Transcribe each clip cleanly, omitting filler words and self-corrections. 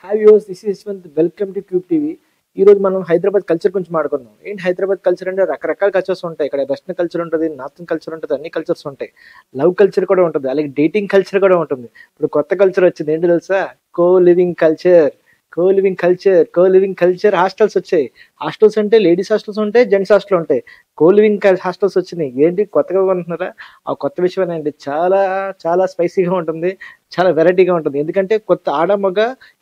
Hi viewers, this is Yashwant. Welcome to cube TV. ఈ రోజు మనం హైదరాబాద్ కల్చర్ గురించి మాట్లాడుకుందాం. ఏంటి హైదరాబాద్ కల్చర్ అంటే రకరకాల కల్చర్స్ ఉంటాయి. ఇక్కడ వెస్టర్న్ కల్చర్ ఉంటుంది, నార్థన్ కల్చర్ ఉంటుంది, అన్ని కల్చర్స్ ఉంటాయి. లవ్ కల్చర్ కూడా ఉంటుంది, అలాగే డేటింగ్ కల్చర్ కూడా ఉంటుంది. ఇప్పుడు కొత్త కల్చర్ వచ్చింది, ఏంటి తెలుసా? Co living culture. Co living culture hostels వచ్చాయి. హాస్టల్స్ అంటే లేడీస్ హాస్టల్స్ ఉంటాయి, జెంట్స్ హాస్టల్ ఉంటాయి. కో లివింగ్ హాస్టల్స్ వచ్చినాయి. ఏంటి కొత్తగా అనుకుంటున్నారా? ఆ కొత్త విషయం అండి చాలా చాలా స్పైసీగా ఉంటుంది, చాలా వెరైటీగా ఉంటుంది. ఎందుకంటే కొత్త ఆడ మగ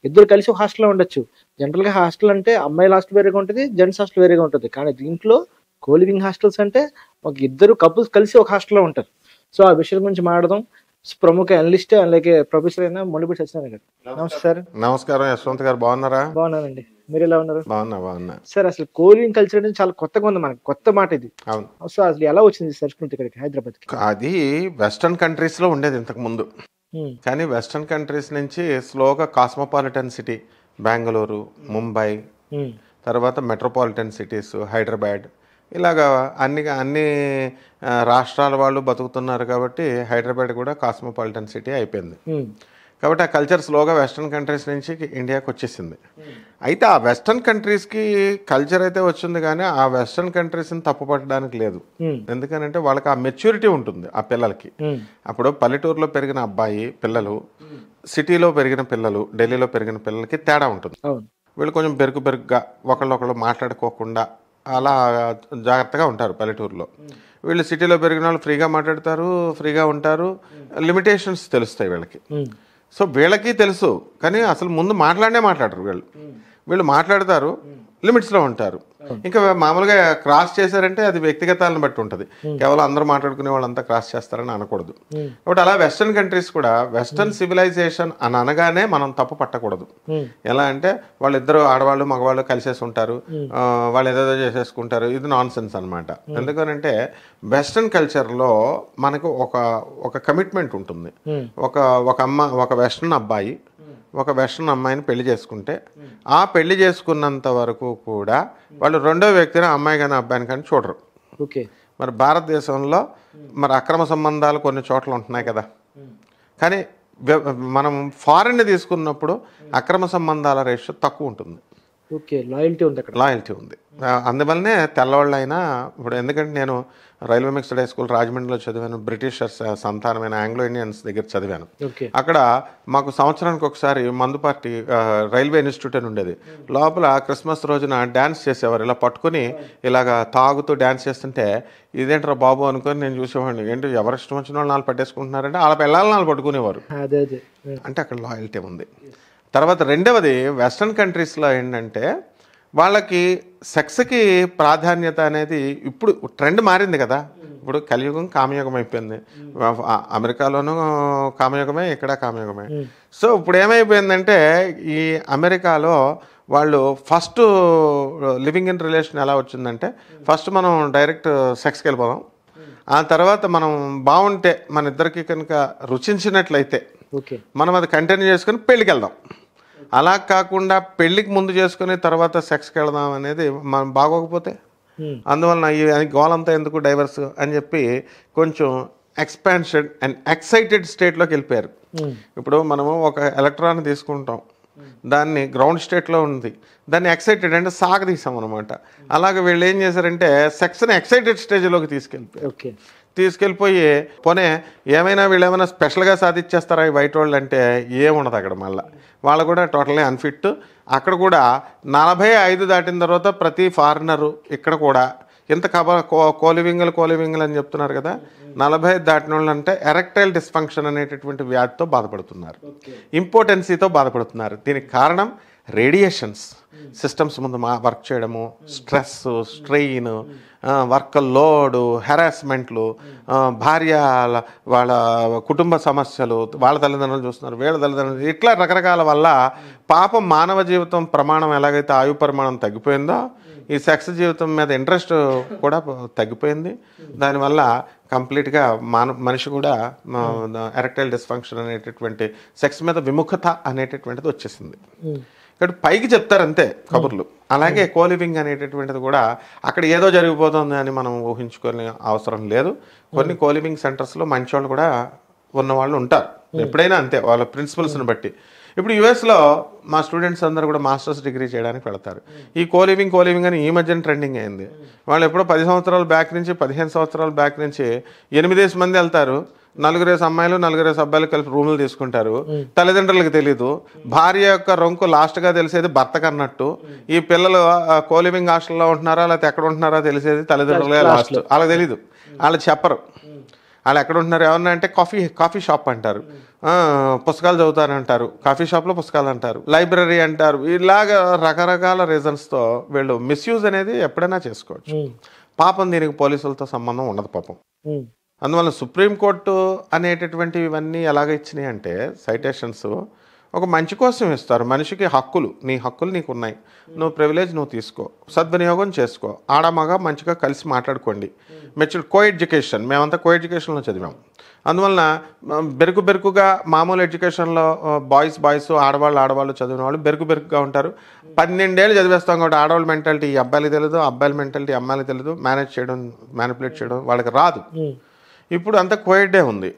ఇద్దరు కలిసి ఒక హాస్టల్లో ఉండొచ్చు. జనరల్గా హాస్టల్ అంటే అమ్మాయిల హాస్టల్ వేరేగా ఉంటుంది, జెంట్స్ హాస్టల్ వేరేగా ఉంటుంది. కానీ దీంట్లో కో లివింగ్ హాస్టల్స్ అంటే ఒక ఇద్దరు కపుల్స్ కలిసి ఒక హాస్టల్లో ఉంటారు. సో ఆ విషయం గురించి మాట్లాడదాం. ప్రముఖ అనలిస్ట్ అలాగే ప్రొఫెసర్ అయిన మునిపి సత్యనారాయణ గారు. నమస్తే సార్. నమస్కారం యశ్వంత్ గారు, బాగున్నారా? బాగున్నానండి, మీరు ఎలా ఉన్నారు? బాగున్నా సార్, అసలు కో లివింగ్ కల్చర్ అనేది చాలా కొత్తగా ఉంది, మనకి కొత్త మాట ఇది. అవును. సో అసలు ఎలా వచ్చింది సంస్కృతి ఇక్కడికి హైదరాబాద్? అది వెస్టర్న్ కంట్రీస్ లో ఉండేది ఇంతకు ముందు, కానీ వెస్టర్న్ కంట్రీస్ నుంచి స్లోగా కాస్మోపాలిటన్ సిటీ బెంగళూరు, ముంబై, తర్వాత మెట్రోపాలిటన్ సిటీస్ హైదరాబాద్, ఇలాగా అన్ని రాష్ట్రాల వాళ్ళు బతుకుతున్నారు కాబట్టి హైదరాబాద్ కూడా కాస్మోపాలిటన్ సిటీ అయిపోయింది. కాబట్టి ఆ కల్చర్ స్లోగా వెస్టర్న్ కంట్రీస్ నుంచి ఇండియాకి వచ్చేసింది. అయితే ఆ వెస్టర్న్ కంట్రీస్కి కల్చర్ అయితే వచ్చింది, కానీ ఆ వెస్టర్న్ కంట్రీస్ని తప్పుపట్టడానికి లేదు. ఎందుకనంటే వాళ్ళకి ఆ మెచ్యూరిటీ ఉంటుంది ఆ పిల్లలకి. అప్పుడు పల్లెటూరులో పెరిగిన అబ్బాయి పిల్లలు, సిటీలో పెరిగిన పిల్లలు, ఢిల్లీలో పెరిగిన పిల్లలకి తేడా ఉంటుంది. వీళ్ళు కొంచెం బెరుకుగా ఒకళ్ళొకళ్ళు మాట్లాడుకోకుండా అలా జాగ్రత్తగా ఉంటారు పల్లెటూరులో. వీళ్ళు సిటీలో పెరిగిన వాళ్ళు ఫ్రీగా మాట్లాడతారు, ఫ్రీగా ఉంటారు, లిమిటేషన్స్ తెలుస్తాయి వీళ్ళకి. సో వీళ్ళకి తెలుసు, కానీ అసలు ముందు మాట్లాడరు. వీళ్ళు మాట్లాడతారు, లిమిట్స్లో ఉంటారు. ఇంకా మామూలుగా క్రాస్ చేశారంటే అది వ్యక్తిగతాలను బట్టి ఉంటుంది. కేవలం అందరూ మాట్లాడుకునే వాళ్ళంతా క్రాస్ చేస్తారని అనకూడదు. కాబట్టి అలా వెస్టర్న్ కంట్రీస్ కూడా వెస్టర్న్ సివిలైజేషన్ అని అనగానే మనం తప్పు పట్టకూడదు. ఎలా అంటే వాళ్ళిద్దరు ఆడవాళ్ళు మగవాళ్ళు కలిసేసి ఉంటారు, వాళ్ళు ఏదేదో చేసేసుకుంటారు, ఇది నాన్ సెన్స్ అనమాట. ఎందుకనంటే వెస్టర్న్ కల్చర్లో మనకు ఒక కమిట్మెంట్ ఉంటుంది. ఒక వెస్టర్న్ అబ్బాయి ఒక వెస్టర్న్ అమ్మాయిని పెళ్లి చేసుకుంటే ఆ పెళ్లి చేసుకున్నంత వరకు కూడా వాళ్ళు రెండో వ్యక్తిని అమ్మాయి కానీ అబ్బాయిని కానీ చూడరు. మరి భారతదేశంలో మరి అక్రమ సంబంధాలు కొన్ని చోట్ల ఉంటున్నాయి కదా, కానీ మనం ఫారెన్ తీసుకున్నప్పుడు అక్రమ సంబంధాల రేషియో తక్కువ ఉంటుంది. లాయల్టీ ఉంది. అందువల్లనే తెల్లవాళ్ళైనా ఇప్పుడు, ఎందుకంటే నేను రైల్వే మిక్స్డ్ హై స్కూల్ రాజమండ్రిలో చదివాను, బ్రిటిషర్స్ సంతానమైన ఆంగ్లో ఇండియన్స్ దగ్గర చదివాను. అక్కడ మాకు సంవత్సరానికి ఒకసారి మందు పార్టీ రైల్వే ఇన్స్టిట్యూట్ అని ఉండేది. లోపల క్రిస్మస్ రోజున డ్యాన్స్ చేసేవారు, ఇలా పట్టుకుని ఇలాగా తాగుతూ డ్యాన్స్ చేస్తుంటే ఇదేంట్రా బాబు అనుకొని నేను చూసేవాడిని. ఏంటి ఎవరి ఇష్టం వచ్చిన వాళ్ళు నాలుగు పట్టేసుకుంటున్నారంటే వాళ్ళ పిల్లలు నాలుగు పట్టుకునేవారు. అంటే అక్కడ లాయల్టీ ఉంది. తర్వాత రెండవది వెస్ట్రన్ కంట్రీస్లో ఏంటంటే వాళ్ళకి సెక్స్కి ప్రాధాన్యత అనేది ఇప్పుడు ట్రెండ్ మారింది కదా. ఇప్పుడు కలియుగం కామయుగం అయిపోయింది. అమెరికాలోనూ కామయుగమే, ఇక్కడ కామయుగమే. సో ఇప్పుడు ఏమైపోయిందంటే ఈ అమెరికాలో వాళ్ళు ఫస్ట్ లివింగ్ ఇన్ రిలేషన్ ఎలా వచ్చిందంటే ఫస్ట్ మనం డైరెక్ట్ సెక్స్కి వెళ్ళిపోదాం, ఆ తర్వాత మనం బాగుంటే మన ఇద్దరికి కనుక రుచించినట్లయితే మనం అది కంటిన్యూ చేసుకుని పెళ్ళికి వెళ్దాం. అలా కాకుండా పెళ్లికి ముందు చేసుకుని తర్వాత సెక్స్కి వెళదాం అనేది మనం బాగోకపోతే, అందువలన ఈ గోలంతా ఎందుకు డైవర్స్ అని చెప్పి కొంచెం ఎక్స్పాన్షన్ అండ్ ఎక్సైటెడ్ స్టేట్లోకి వెళ్ళిపోయారు. ఇప్పుడు మనము ఒక ఎలక్ట్రాన్ తీసుకుంటాం, దాన్ని గ్రౌండ్ స్టేట్లో ఉంది, దాన్ని ఎక్సైటెడ్ అంటే సాగదీసాం అనమాట. అలాగే వీళ్ళు ఏం చేశారంటే సెక్స్ని ఎక్సైటెడ్ స్టేజ్లోకి తీసుకెళ్ళిపోయి పోనే ఏమైనా వీళ్ళు ఏమైనా స్పెషల్గా సాధించేస్తారా ఈ వైట్ వాళ్ళు అంటే ఏముండదు అక్కడ. మళ్ళీ వాళ్ళు కూడా టోటల్లీ అన్ఫిట్. అక్కడ కూడా 45 దాటిన తర్వాత ప్రతి ఫారినరు ఇక్కడ కూడా ఇంత కోలివింగల్ అని చెప్తున్నారు కదా, 45 దాటిన వాళ్ళు అంటే ఎరెక్టైల్ డిస్ఫంక్షన్ అనేటటువంటి వ్యాధితో బాధపడుతున్నారు, ఇంపార్టెన్సీతో బాధపడుతున్నారు. దీనికి కారణం రేడియేషన్స్, సిస్టమ్స్ ముందు వర్క్ చేయడము, స్ట్రెస్, స్ట్రెయిన్, వర్క్ లోడు, హెరాస్మెంట్లు, భార్య వాళ్ళ కుటుంబ సమస్యలు, వాళ్ళ తల్లిదండ్రులు చూస్తున్నారు, వీళ్ళ తల్లిదండ్రులు, ఇట్లా రకరకాల వల్ల పాపం మానవ జీవితం ప్రమాణం ఎలాగైతే ఆయు పరిమాణం తగ్గిపోయిందో ఈ సెక్స్ జీవితం మీద ఇంట్రెస్ట్ కూడా తగ్గిపోయింది. దానివల్ల కంప్లీట్గా మనిషి కూడా ఎరెక్టైల్ డిస్ఫంక్షన్ అనేటటువంటి సెక్స్ మీద విముఖత అనేటటువంటిది వచ్చేసింది. ఇక్కడ పైకి చెప్తారంతే కబుర్లు. అలాగే కోలివింగ్ అనేటటువంటిది కూడా అక్కడ ఏదో జరిగిపోతుంది అని మనం ఊహించుకునే అవసరం లేదు. కొన్ని కోలివింగ్ సెంటర్స్లో మంచి వాళ్ళు కూడా ఉన్నవాళ్ళు ఉంటారు, ఎప్పుడైనా అంతే, వాళ్ళ ప్రిన్సిపల్స్ని బట్టి. ఇప్పుడు యుఎస్లో మా స్టూడెంట్స్ అందరూ కూడా మాస్టర్స్ డిగ్రీ చేయడానికి వెళతారు. ఈ కోలివింగ్ అని ఈ మధ్యన ట్రెండింగ్ అయింది. వాళ్ళు ఎప్పుడో 10 సంవత్సరాల బ్యాక్ నుంచి 15 సంవత్సరాల బ్యాక్ నుంచి 8 మంది వెళ్తారు. 4 అమ్మాయిలు 4 అబ్బాయిలు కలిపి రూములు తీసుకుంటారు. తల్లిదండ్రులకు తెలీదు. భార్య యొక్క రొంకు లాస్ట్గా తెలిసేది భర్తకు అన్నట్టు. ఈ పిల్లలు కోలివింగ్ హాస్టల్లో ఉంటున్నారా లేకపోతే ఎక్కడ ఉంటున్నారా తెలిసేది తల్లిదండ్రులే లాస్ట్. వాళ్ళకి తెలీదు, వాళ్ళు చెప్పరు వాళ్ళు ఎక్కడ ఉంటున్నారు. ఏమన్నా అంటే కాఫీ షాప్ అంటారు, పుస్తకాలు చదువుతారంటారు, కాఫీ షాప్లో పుస్తకాలు అంటారు, లైబ్రరీ అంటారు. ఇలాగ రకరకాల రీజన్స్తో వీళ్ళు మిస్యూజ్ అనేది ఎప్పుడైనా చేసుకోవచ్చు. పాపం దీనికి పోలీసులతో సంబంధం ఉండదు పాపం. అందువల్ల సుప్రీంకోర్టు అనేటటువంటివి ఇవన్నీ ఎలాగ ఇచ్చినాయి అంటే సైటేషన్స్ ఒక మంచి కోసం ఇస్తారు. మనిషికి హక్కులు, నీ హక్కులు నీకు ఉన్నాయి, నువ్వు ప్రివిలేజ్ నువ్వు తీసుకో, సద్వినియోగం చేసుకో, ఆడమగ మంచిగా కలిసి మాట్లాడుకోండి. మెచ్యూర్ కో ఎడ్యుకేషన్, మేమంతా కో ఎడ్యుకేషన్లో చదివాం. అందువలన బెరుకుగా మామూలు ఎడ్యుకేషన్లో బాయ్స్ ఆడవాళ్ళు చదివిన వాళ్ళు బెరుకుగా ఉంటారు. 12 ఏళ్ళు చదివేస్తాం కాబట్టి ఆడవాళ్ళ మెంటాలిటీ ఈ అబ్బాయిలు తెలియదు, అబ్బాయిల మెంటాలిటీ అమ్మాయిలు తెలియదు, మ్యానిపులేట్ చేయడం వాళ్ళకి రాదు. ఇప్పుడు అంతా కోయిడ్డే ఉంది.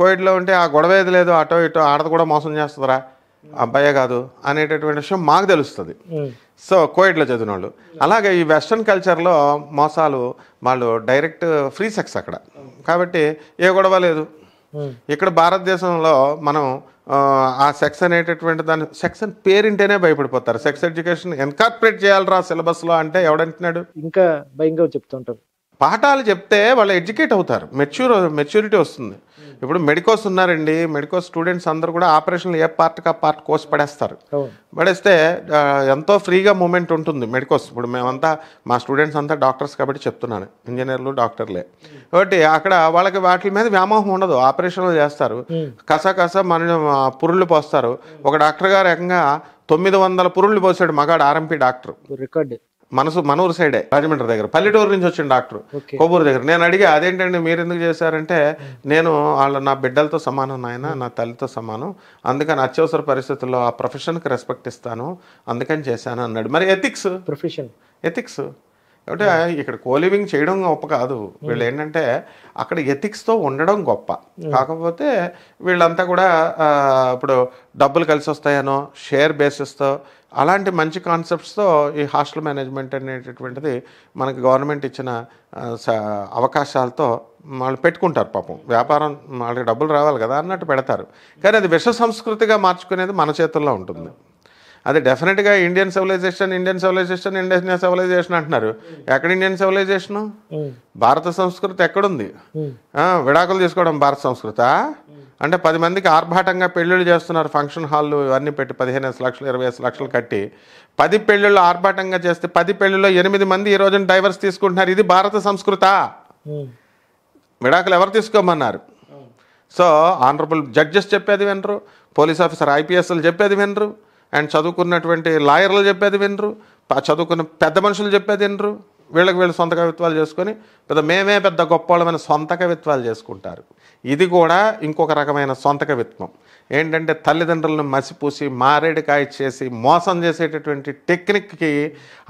కోయిడ్లో ఉంటే ఆ గొడవ ఏది లేదు, అటో ఇటో ఆడది కూడా మోసం చేస్తుందిరా అబ్బాయే కాదు అనేటటువంటి విషయం మాకు తెలుస్తుంది. సో కోయిడ్లో చదివిన వాళ్ళు. అలాగే ఈ వెస్ట్రన్ కల్చర్లో మోసాలు, వాళ్ళు డైరెక్ట్ ఫ్రీ సెక్స్ అక్కడ కాబట్టి ఏ గొడవ లేదు. ఇక్కడ భారతదేశంలో మనం ఆ సెక్స్ అనేటటువంటి దాన్ని సెక్స్ అని పేరింటేనే భయపడిపోతారు. సెక్స్ ఎడ్యుకేషన్ ఎన్కార్పొరేట్ చేయాలరా సిలబస్లో అంటే ఎవడంటున్నాడు? ఇంకా భయంగా చెప్తూ ఉంటారు. పాఠాలు చెప్తే వాళ్ళు ఎడ్యుకేట్ అవుతారు, మెచ్యూరిటీ వస్తుంది. ఇప్పుడు మెడికోస్ ఉన్నారండి, మెడికోస్ స్టూడెంట్స్ అందరూ కూడా ఆపరేషన్లు ఏ పార్ట్కి ఆ పార్ట్ కోర్స్ పడేస్తే ఎంతో ఫ్రీగా మూమెంట్ ఉంటుంది మెడికోస్. ఇప్పుడు మేమంతా మా స్టూడెంట్స్ అంతా డాక్టర్స్ కాబట్టి చెప్తున్నాను, ఇంజనీర్లు డాక్టర్లే కాబట్టి అక్కడ వాళ్ళకి వాటి మీద వ్యామోహం ఉండదు. ఆపరేషన్లు చేస్తారు, కస మన పురుళ్ళు పోస్తారు. ఒక డాక్టర్ గారు ఏకంగా 900 పురుళ్ళు పోసాడు మగాడు, ఆర్ఎంపీ డాక్టర్, రికార్డు. మనూరు సైడే, రాజమండ్రి దగ్గర, పల్లెటూరు నుంచి వచ్చిన డాక్టర్, కొవ్వూరు దగ్గర. నేను అడిగా అదేంటండి మీరు ఎందుకు చేశారంటే, నేను నా బిడ్డలతో సమానం నాయన, నా తల్లితో సమానం, అందుకని అత్యవసర పరిస్థితుల్లో ఆ ప్రొఫెషన్కి రెస్పెక్ట్ ఇస్తాను అందుకని చేశాను అన్నాడు. మరి ఎథిక్స్ అంటే ఇక్కడ కోలివింగ్ చేయడం గొప్ప కాదు, వీళ్ళు ఏంటంటే అక్కడ ఎథిక్స్తో ఉండడం గొప్ప. కాకపోతే వీళ్ళంతా కూడా ఇప్పుడు డబ్బులు కలిసి వస్తాయనో షేర్ బేసిస్తో అలాంటి మంచి కాన్సెప్ట్స్తో ఈ హాస్టల్ మేనేజ్మెంట్ అనేటటువంటిది మనకి గవర్నమెంట్ ఇచ్చిన అవకాశాలతో వాళ్ళు పెట్టుకుంటారు. పాపం వ్యాపారం, వాళ్ళకి డబ్బులు రావాలి కదా అన్నట్టు పెడతారు. కానీ అది విష సంస్కృతిగా మార్చుకునేది మన చేతుల్లో ఉంటుంది. అది డెఫినెట్గా ఇండియన్ సివిలైజేషన్ అంటున్నారు. ఎక్కడ ఇండియన్ సివిలైజేషను? భారత సంస్కృతి ఎక్కడుంది? విడాకులు తీసుకోవడం భారత సంస్కృతా? అంటే 10 మందికి ఆర్భాటంగా పెళ్ళిళ్ళు చేస్తున్నారు, ఫంక్షన్ హాళ్ళు ఇవన్నీ పెట్టి 15 లక్షలు 20 లక్షలు కట్టి 10 పెళ్ళిళ్ళు ఆర్భాటంగా చేస్తే 10 పెళ్ళిళ్ళలో 8 మంది ఈ రోజున డైవర్స్ తీసుకుంటున్నారు. ఇది భారత సంస్కృత? విడాకులు ఎవరు తీసుకోమన్నారు? సో ఆనరబుల్ జడ్జెస్ చెప్పేది వినరు, పోలీస్ ఆఫీసర్ ఐపీఎస్లు చెప్పేది వినరు, అండ్ చదువుకున్నటువంటి లాయర్లు చెప్పేది వినరు, చదువుకున్న పెద్ద మనుషులు చెప్పేది వినరు. వీళ్ళు సొంత కవిత్వాలు చేసుకొని మేమే పెద్ద గొప్పవాళ్ళమైన సొంత కవిత్వాలు చేసుకుంటారు. ఇది కూడా ఇంకొక రకమైన సొంత కవిత్వం. ఏంటంటే తల్లిదండ్రులను మసిపూసి మారేడుకాయ చేసి మోసం చేసేటటువంటి టెక్నిక్కి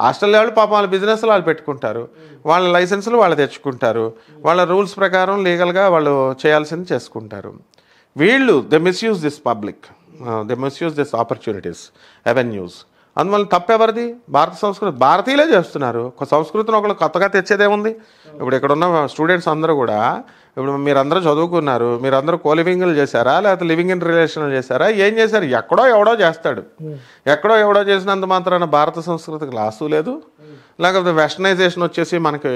హాస్టల్ వాళ్ళు పాపం వాళ్ళ బిజినెస్లు వాళ్ళు పెట్టుకుంటారు, వాళ్ళ లైసెన్సులు వాళ్ళు తెచ్చుకుంటారు, వాళ్ళ రూల్స్ ప్రకారం లీగల్గా వాళ్ళు చేయాల్సింది చేసుకుంటారు. వీళ్ళు they misuse this public, they misuse this opportunities, avenues. అందువల్ల తప్పెవరిది? భారత సంస్కృతి భారతీయులే చేస్తున్నారు. ఒక సంస్కృతిని ఒకళ్ళు కొత్తగా తెచ్చేదేముంది? ఇప్పుడు ఇక్కడ ఉన్న స్టూడెంట్స్ అందరూ కూడా, ఇప్పుడు మీరందరూ చదువుకున్నారు, మీరందరూ కోలివింగ్లు చేశారా లేకపోతే లివింగ్ ఇన్ రిలేషన్లు చేశారా? ఏం చేశారు? ఎక్కడో ఎవడో చేస్తాడు. ఎక్కడో ఎవడో చేసినంత మాత్రాన భారత సంస్కృతికి లాసు లేదు, లేకపోతే వెస్టర్నైజేషన్ వచ్చేసి మనకి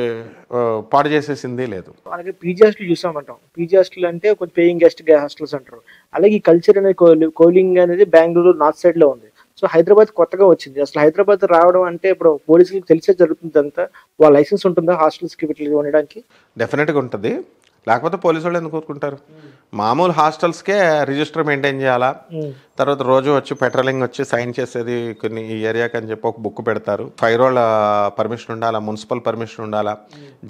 పాడు చేసేసింది లేదు. అలాగే పీజీ హాస్టల్ చూసామంటాం. పీజీ హాస్టల్ అంటే కొంచెం పేయింగ్ గెస్ట్ హాస్టల్స్ అంటారు. అలాగే ఈ కల్చర్ అనేది కోలింగ్ అనేది బెంగళూరు నార్త్ సైడ్ లో ఉంది. సో హైదరాబాద్ కొత్తగా వచ్చింది. అసలు హైదరాబాద్ రావడం అంటే ఇప్పుడు పోలీసులకు తెలిసే జరుగుతుంది అంతా. వాళ్ళ లైసెన్స్ ఉంటుందా హాస్టల్స్కి వీటికి ఉండడానికి? డెఫినెట్గా ఉంటుంది, లేకపోతే పోలీసు వాళ్ళు ఎందుకు కోరుకుంటారు? మామూలు హాస్టల్స్కే రిజిస్టర్ మెయింటైన్ చేయాలా, తర్వాత రోజు వచ్చి పెట్రోలింగ్ వచ్చి సైన్ చేసేది కొన్ని ఈ ఏరియాకి అని చెప్పి ఒక బుక్ పెడతారు. ఫైరోళ్ళ పర్మిషన్ ఉండాలా, మున్సిపల్ పర్మిషన్ ఉండాలా,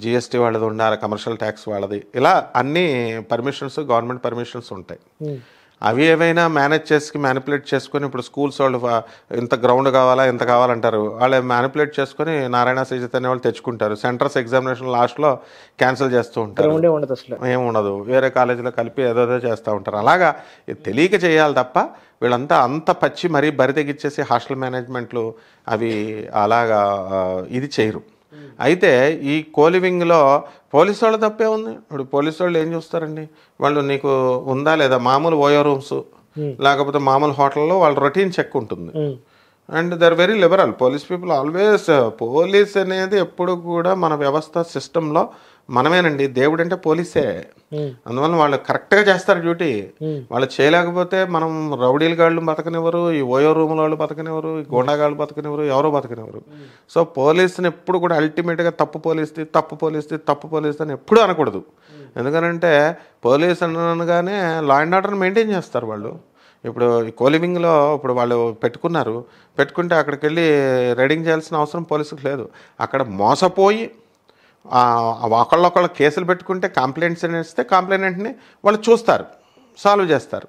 జిఎస్టీ వాళ్ళది ఉండాలా, కమర్షియల్ ట్యాక్స్ వాళ్ళది, ఇలా అన్ని పర్మిషన్స్ గవర్నమెంట్ పర్మిషన్స్ ఉంటాయి. అవి ఏవైనా మేనేజ్ చేసి మ్యానిపులేట్ చేసుకొని ఇప్పుడు స్కూల్స్ వాళ్ళు ఇంత గ్రౌండ్ కావాలా ఎంత కావాలంటారు, వాళ్ళు మ్యానిపులేట్ చేసుకొని నారాయణ శ్రీజిత్ అనే వాళ్ళు తెచ్చుకుంటారు. సెంటర్స్ ఎగ్జామినేషన్ లాస్ట్లో క్యాన్సిల్ చేస్తూ ఉంటారు, ఏముండదు, వేరే కాలేజీలో కలిపి ఏదో చేస్తూ ఉంటారు. అలాగా తెలియక చేయాలి తప్ప వీళ్ళంతా అంత పచ్చి మరీ బరి తెగిచ్చేసి హాస్టల్ మేనేజ్మెంట్లు అవి అలాగా ఇది చేయరు. అయితే ఈ కోలివింగ్లో పోలీసు వాళ్ళు తప్పే ఉంది. ఇప్పుడు పోలీసు వాళ్ళు ఏం చూస్తారండి, వాళ్ళు నీకు ఉందా లేదా, మామూలు ఓయో రూమ్స్ లేకపోతే మామూలు హోటల్లో వాళ్ళ రొటీన్ చెక్ ఉంటుంది. And they are very liberal. Police people always, police అనేది ఎప్పుడు కూడా మన వ్యవస్థ సిస్టంలో మనమేనండి, దేవుడు అంటే పోలీసే. అందువల్ల వాళ్ళు కరెక్ట్గా చేస్తారు డ్యూటీ. వాళ్ళు చేయలేకపోతే మనం రౌడీల గాళ్ళు బతకనివ్వరు, ఈ ఓయో రూముల వాళ్ళు బతకనివ్వరు, ఈ గోండాగాళ్ళు బతకనివ్వరు, ఎవరో బతకనివ్వరు. సో పోలీసుని ఎప్పుడు కూడా అల్టిమేట్గా తప్పు పోలీస్ది అని ఎప్పుడూ అనకూడదు. ఎందుకనంటే పోలీస్ అనగానే లా అండ్ ఆర్డర్ని మెయింటైన్ చేస్తారు వాళ్ళు. ఇప్పుడు ఈ కోలివింగ్లో ఇప్పుడు వాళ్ళు పెట్టుకుంటే అక్కడికి వెళ్ళి రైడింగ్ చేయాల్సిన అవసరం పోలీసులకు లేదు. అక్కడ మోసపోయి ఒకళ్ళొకళ్ళు కేసులు పెట్టుకుంటే కంప్లైంట్స్ ఇస్తే కంప్లైంట్ని వాళ్ళు చూస్తారు, సాల్వ్ చేస్తారు.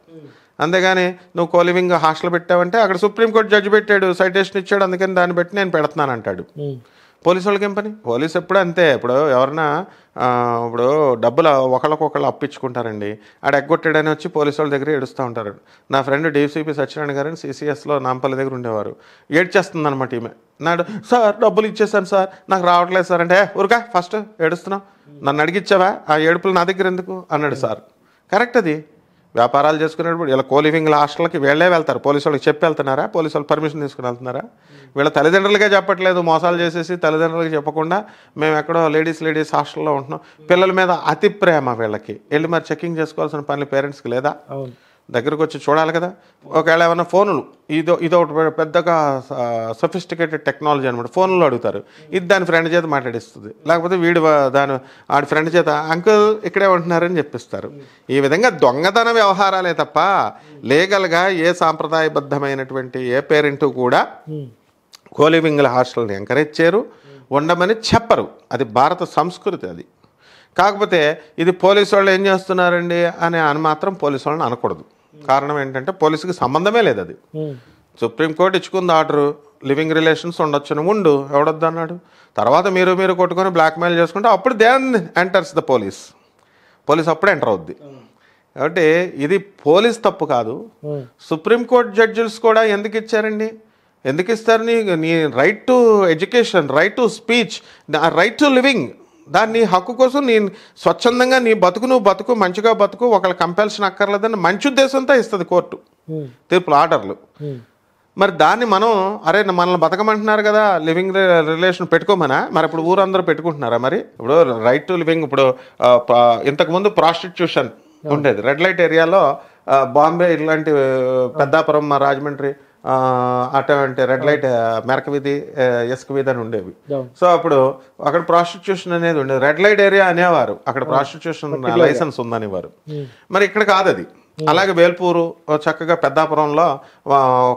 అంతేగాని నువ్వు కోలివింగ్ హాస్టల్ పెట్టావంటే అక్కడ సుప్రీంకోర్టు జడ్జి పెట్టాడు, సైటేషన్ ఇచ్చాడు, అందుకని దాన్ని బట్టి నేను పెడుతున్నాను అంటాడు. పోలీసు వాళ్ళకి ఏం పని? పోలీసు ఎప్పుడు అంతే. ఇప్పుడు ఎవరన్నా ఇప్పుడు డబ్బులు ఒకళ్ళకొకళ్ళు అప్పించుకుంటారండి, ఆడ ఎగ్గొట్టాడని వచ్చి పోలీసు వాళ్ళ దగ్గర ఏడుస్తూ ఉంటారు. నా ఫ్రెండ్ డీసీపీ సత్యనారాయణ గారని CCSలో నాంపల్లి దగ్గర ఉండేవారు. ఏడ్చేస్తుంది అనమాట ఈమె. నాడు సార్ డబ్బులు ఇచ్చేసాను సార్, నాకు రావట్లేదు సార్ అంటే, ఊరుగా ఫస్ట్ ఏడుస్తున్నావు, నన్ను అడిగిచ్చావా, ఆ ఏడుపులు నా దగ్గర ఎందుకు అన్నాడు సార్. కరెక్ట్ అది. వ్యాపారాలు చేసుకునేటప్పుడు ఇలా కోలివింగ్ హాస్టల్కి వీళ్ళే వెళ్తారు, పోలీసు వాళ్ళకి చెప్పి వెళ్తున్నారా, పోలీసు వాళ్ళు పర్మిషన్ తీసుకుని వెళ్తున్నారా? వీళ్ళ తల్లిదండ్రులుగా చెప్పట్లేదు, మోసాలు చేసేసి తల్లిదండ్రులకి చెప్పకుండా మేము ఎక్కడో లేడీస్ హాస్టల్లో ఉంటున్నాం. పిల్లల మీద అతి ప్రేమ వీళ్ళకి, వెళ్ళి మరి చెకింగ్ చేసుకోవాల్సిన పని పేరెంట్స్కి లేదా? దగ్గరకు వచ్చి చూడాలి కదా. ఒకవేళ ఏమైనా ఫోన్లు ఇదో ఒకటి పెద్దగా సఫిస్టికేటెడ్ టెక్నాలజీ అనమాట, ఫోన్లో అడుగుతారు, ఇది దాని ఫ్రెండ్ చేత మాట్లాడిస్తుంది, లేకపోతే ఆడి ఫ్రెండ్ చేత అంకుల్ ఇక్కడే ఉంటున్నారని చెప్పిస్తారు. ఈ విధంగా దొంగతన వ్యవహారాలే తప్ప లీగల్గా ఏ సాంప్రదాయబద్ధమైనటువంటి ఏ పేరెంట్ కూడా కోలివింగ్ల హాస్టల్ని ఎంకరేజ్ చేయరు, ఉండమని చెప్పరు. అది భారత సంస్కృతి. అది కాకపోతే ఇది పోలీసు వాళ్ళు ఏం చేస్తున్నారండి అని మాత్రం పోలీసు వాళ్ళని అనకూడదు. కారణం ఏంటంటే పోలీసుకి సంబంధమే లేదు. అది సుప్రీంకోర్టు ఇచ్చుకుంది ఆర్డరు, లివింగ్ రిలేషన్స్ ఉండొచ్చును, ఉండు, ఎవడొద్దు అన్నాడు. తర్వాత మీరు కొట్టుకొని బ్లాక్మెయిల్ చేసుకుంటే అప్పుడు దెన్ ఎంటర్స్ ద పోలీస్ అప్పుడు ఎంటర్ అవుద్ది. కాబట్టి ఇది పోలీస్ తప్పు కాదు. సుప్రీంకోర్టు జడ్జిస్ కూడా ఎందుకు ఇచ్చారండి, ఎందుకు ఇస్తారు? నీ right to education, right to speech, right to living, దాన్ని హక్కు కోసం నీ స్వచ్ఛందంగా నీ నువ్వు బతుకు, మంచిగా బతుకు, ఒకళ్ళ కంపల్షన్ అక్కర్లేదని మంచి ఉద్దేశంతో ఇస్తుంది కోర్టు తీర్పులు, ఆర్డర్లు. మరి దాన్ని మనం మనల్ని బతకమంటున్నారు కదా, లివింగ్ రిలేషన్ పెట్టుకోమనా? మరి ఇప్పుడు ఊరందరూ పెట్టుకుంటున్నారా? మరి ఇప్పుడు రైట్ టు లివింగ్, ఇప్పుడు ఇంతకుముందు ప్రాస్టిట్యూషన్ ఉండేది రెడ్ లైట్ ఏరియాలో, బాంబే ఇలాంటి పెద్దాపురం, రాజమండ్రి అటువంటి రెడ్ లైట్ మెరక వీధి, ఇసుక వీధి అని ఉండేవి. సో అప్పుడు అక్కడ ప్రాస్టిట్యూషన్ అనేది ఉండేది. రెడ్ లైట్ ఏరియా అనేవారు, అక్కడ ప్రాస్టిట్యూషన్ లైసెన్స్ ఉందనేవారు. మరి ఇక్కడ కాదు అది. అలాగే వేల్పూరు చక్కగా పెద్దాపురంలో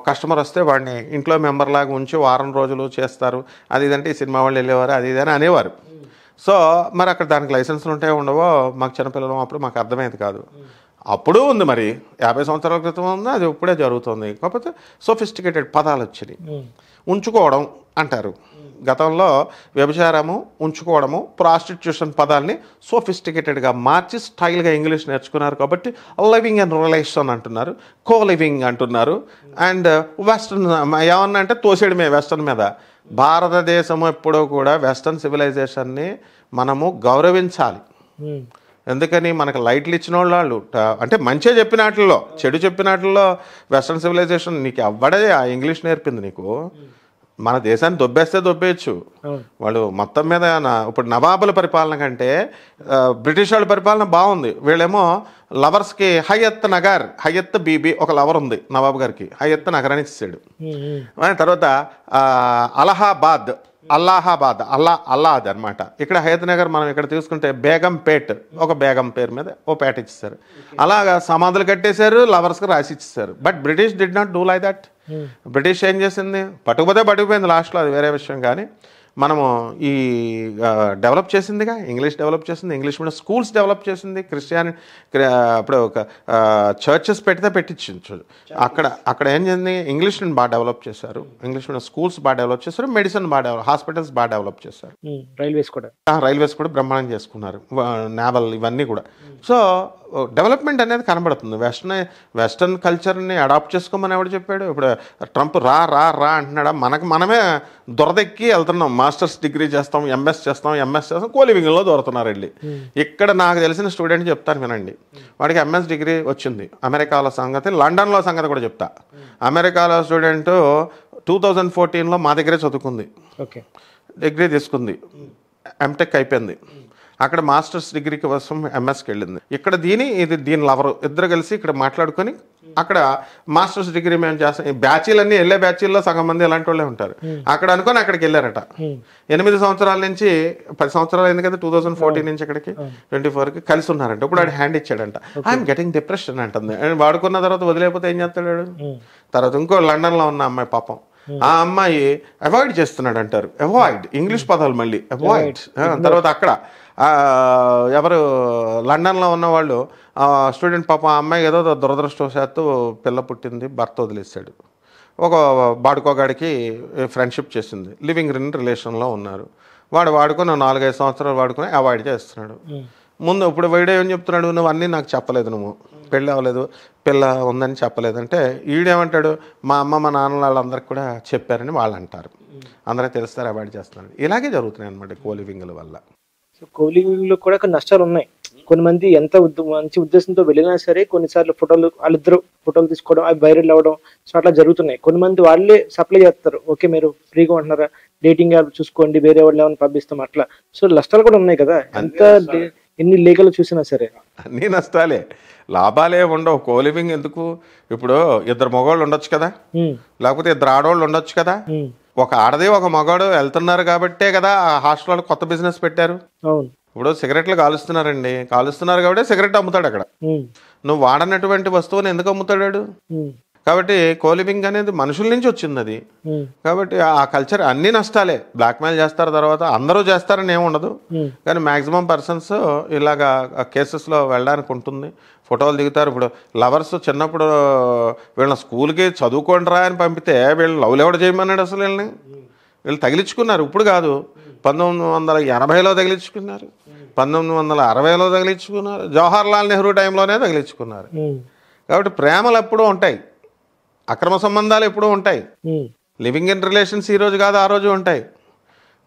కస్టమర్ వస్తే వాడిని ఇంట్లో మెంబర్ లాగా ఉంచి వారం రోజులు చేస్తారు, అది ఇదంటే ఈ సినిమా వాళ్ళు వెళ్ళేవారు, అది ఇదని అనేవారు. సో మరి అక్కడ దానికి లైసెన్స్లు ఉంటాయో ఉండవో మాకు చిన్నపిల్లలు అప్పుడు మాకు అర్థమయ్యేది కాదు. అప్పుడు ఉంది, మరి 50 సంవత్సరాల క్రితం ఉంది, అది ఇప్పుడే జరుగుతుంది. కాకపోతే సోఫిస్టికేటెడ్ పదాలు వచ్చినాయి. ఉంచుకోవడం అంటారు. గతంలో వ్యభిచారము, ఉంచుకోవడము, ప్రాస్టిట్యూషన్ పదాలని సోఫిస్టికేటెడ్గా మార్చి స్టైల్గా ఇంగ్లీష్ నేర్చుకున్నారు. కాబట్టి లివింగ్ అండ్ రిలేషన్ అంటున్నారు, కో లివింగ్ అంటున్నారు. అండ్ వెస్ట్రన్ ఏమన్నా అంటే తోసేయడమే వెస్ట్రన్ మీద. భారతదేశము ఎప్పుడూ కూడా వెస్ట్రన్ సివిలైజేషన్ని మనము గౌరవించాలి. ఎందుకని మనకు లైట్లు ఇచ్చిన వాళ్ళు అంటే మంచిగా చెప్పినట్లో, చెడు చెప్పినట్లో వెస్ట్రన్ సివిలైజేషన్ నీకు ఎవ్వడే ఆ ఇంగ్లీష్ నేర్పింది నీకు. మన దేశాన్ని దొబ్బేయచ్చు వాళ్ళు మొత్తం మీద. ఇప్పుడు నవాబుల పరిపాలన కంటే బ్రిటిష్ వాళ్ళ పరిపాలన బాగుంది. వీళ్ళేమో లవర్స్కి హయత్ బీబీ ఒక లవర్ ఉంది నవాబు గారికి, హయత్ నగర్ అని ఇచ్చాడు. తర్వాత అల్లాహాబాద్ అనమాట. ఇక్కడ హయత్ నగర్ మనం ఇక్కడ తీసుకుంటే బేగంపేట్, ఒక బేగం పేరు మీద ఓ పేట ఇచ్చేసారు. అలాగా సమాధులు కట్టేశారు, లవర్స్కి రాసి ఇచ్చేసారు. But British did not do like that. British ఏం చేసింది, పట్టుకుపోయింది లాస్ట్లో, అది వేరే విషయం. కానీ మనము ఈ డెవలప్ చేసిందిగా, ఇంగ్లీష్ డెవలప్ చేసింది, ఇంగ్లీష్ మీడియం స్కూల్స్ డెవలప్ చేసింది, ఇప్పుడు ఒక చర్చెస్ పెడితే పెట్టించు. అక్కడ ఏం చేసింది, ఇంగ్లీష్ని బాగా డెవలప్ చేశారు, ఇంగ్లీష్ మీడియం స్కూల్స్ బాగా డెవలప్ చేశారు, మెడిసిన్ బాగా హాస్పిటల్స్ బాగా డెవలప్ చేశారు, రైల్వేస్ కూడా బ్రహ్మాండం చేసుకున్నారు, నేవల్ ఇవన్నీ కూడా. సో డెవలప్మెంట్ అనేది కనబడుతుంది. వెస్టర్న్ కల్చర్ని అడాప్ట్ చేసుకోమని ఎవడు చెప్పాడు? ఇప్పుడు ట్రంప్ రా రా రా అంటున్నాడా? మనమే దొరదెక్కి వెళ్తున్నాం. మాస్టర్స్ డిగ్రీ చేస్తాం, ఎంఎస్ చేస్తాం, కోలివింగ్లో దొరుకుతున్నారు వెళ్ళి. ఇక్కడ నాకు తెలిసిన స్టూడెంట్ చెప్తాను వినండి, వాడికి ఎంఎస్ డిగ్రీ వచ్చింది. అమెరికాలో సంగతి, లండన్లో సంగతి కూడా చెప్తా. అమెరికాలో స్టూడెంట్ 2014లో మా దగ్గరే చదువుకుంది, డిగ్రీ తీసుకుంది, ఎంటెక్ అయిపోయింది. అక్కడ మాస్టర్స్ డిగ్రీ కోసం ఎంఎస్కి వెళ్ళింది. ఇక్కడ దీని లవరు ఇద్దరు కలిసి ఇక్కడ మాట్లాడుకొని అక్కడ మాస్టర్స్ డిగ్రీ మేము చేస్తాం. ఈ బ్యాచీలన్నీ వెళ్ళే బ్యాచీల్లో సగం మంది ఇలాంటి వాళ్ళే ఉంటారు. అక్కడ అనుకొని అక్కడికి వెళ్ళారట. 8 సంవత్సరాల నుంచి 10 సంవత్సరాలు అయింది కదా, 2014 నుంచి ఇక్కడికి 24కి కలిసి ఉన్నారంట. ఇప్పుడు వాడు హ్యాండ్ ఇచ్చాడంట. ఐఎమ్ గెటింగ్ డిప్రెషన్ అంటుంది. వాడుకున్న తర్వాత వదిలేకపోతే ఏం చేస్తాడు? తర్వాత ఇంకో లండన్లో ఉన్న అమ్మాయి పాపం, ఆ అమ్మాయి అవాయిడ్ చేస్తున్నాడు అంటారు. అవాయిడ్ ఇంగ్లీష్ పదాలు మళ్ళీ అవాయిడ్. తర్వాత అక్కడ ఎవరు లండన్లో ఉన్నవాళ్ళు స్టూడెంట్ పాపం, ఆ అమ్మాయి ఏదో దురదృష్టవశాత్తు పిల్ల పుట్టింది, భర్త వదిలేశాడు. ఒక బాడుకోగాడికి ఫ్రెండ్షిప్ చేసింది, లివింగ్ ఇన్ రిలేషన్లో ఉన్నారు. వాడుకొని 4-5 సంవత్సరాలు వాడుకొని అవాయిడ్ చేస్తున్నాడు. ముందు ఇప్పుడు వీడియో ఏం చెప్తున్నాడు, నువ్వు అన్నీ నాకు చెప్పలేదు, నువ్వు పెళ్ళి అవ్వలేదు, పిల్ల ఉందని చెప్పలేదంటే ఈడేమంటాడు, మా అమ్మ మా నాన్న వాళ్ళందరికీ కూడా చెప్పారని వాళ్ళు అంటారు, అందరికీ తెలుస్తారు, అవాయిడ్ చేస్తున్నాడు. ఇలాగే జరుగుతున్నాయి అనమాట కోలివింగ్ల వల్ల. కోలివింగ్లో కూడా కొన్ని నష్టాలు ఉన్నాయి. కొన్ని మంది ఎంత మంచి ఉద్దేశంతో వెళ్ళినా సరే కొన్నిసార్లు వాళ్ళిద్దరు ఫోటోలు తీసుకోవడం, అవి వైరల్ అవ్వడం, సో అట్లా జరుగుతున్నాయి. కొన్ని మంది వాళ్ళే సప్లై చేస్తారు, ఓకే మీరు ఫ్రీగా ఉంటున్నారా, డేటింగ్ యాప్ చూసుకోండి, వేరే వాళ్ళు ఏమైనా పంపిస్తాం అట్లా. సో నష్టాలు కూడా ఉన్నాయి కదా, ఎన్ని లీగల్ చూసినా సరే. అన్ని నష్టాలే, లాభాలే ఉండవు. కోలివింగ్ ఎందుకు? ఇప్పుడు 2 మగవాళ్ళు ఉండొచ్చు కదా, లేకపోతే 2 ఆడవాళ్ళు ఉండొచ్చు కదా. ఒక ఆడది ఒక మగాడు వెళ్తున్నారు కాబట్టే కదా హాస్టల్ కొత్త బిజినెస్ పెట్టారు. ఇప్పుడు సిగరెట్లు కాలుస్తున్నారు కాబట్టి సిగరెట్ అమ్ముతాడు అక్కడ. నువ్వు వాడనటువంటి వస్తువుని ఎందుకు అమ్ముతాడు? కాబట్టి కోలివింగ్ అనేది మనుషుల నుంచి వచ్చింది అది. కాబట్టి ఆ కల్చర్ అన్ని నష్టాలే. బ్లాక్మెయిల్ చేస్తారు, తర్వాత అందరూ చేస్తారని ఏమి ఉండదు, కానీ మాక్సిమం పర్సన్స్ ఇలాగా కేసెస్లో వెళ్ళడానికి ఉంటుంది. ఫోటోలు దిగుతారు. ఇప్పుడు లవర్స్ చిన్నప్పుడు వీళ్ళని స్కూల్కి చదువుకోండిరా అని పంపితే వీళ్ళు లవ్ ఎవడ చేయమన్నాడు అసలు? వీళ్ళు తగిలించుకున్నారు. ఇప్పుడు కాదు, 1980లో తగిలించుకున్నారు, 1960లో తగిలించుకున్నారు, జవహర్లాల్ నెహ్రూ టైంలోనే తగిలించుకున్నారు. కాబట్టి ప్రేమలు ఎప్పుడూ ఉంటాయి, అక్రమ సంబంధాలు ఎప్పుడూ ఉంటాయి. లివింగ్ ఇన్ రిలేషన్స్ ఈ రోజు కాదు ఆ రోజు ఉంటాయి.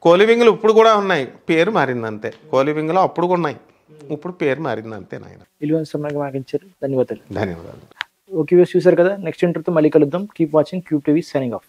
కోలివింగ్లు ఇప్పుడు కూడా ఉన్నాయి, పేరు మారింది అంతే. కోలివింగ్లో అప్పుడు ఉన్నాయి, ఇప్పుడు పేరు మారింది అంతే. నాయన ధన్యవాదాలు. ధన్యవాదాలు. ఓకే, చూసారు కదా, నెక్స్ట్ ఇంటర్వ్యూతో మళ్ళీ కలుద్దాం. Keep watching cube TV, signing off.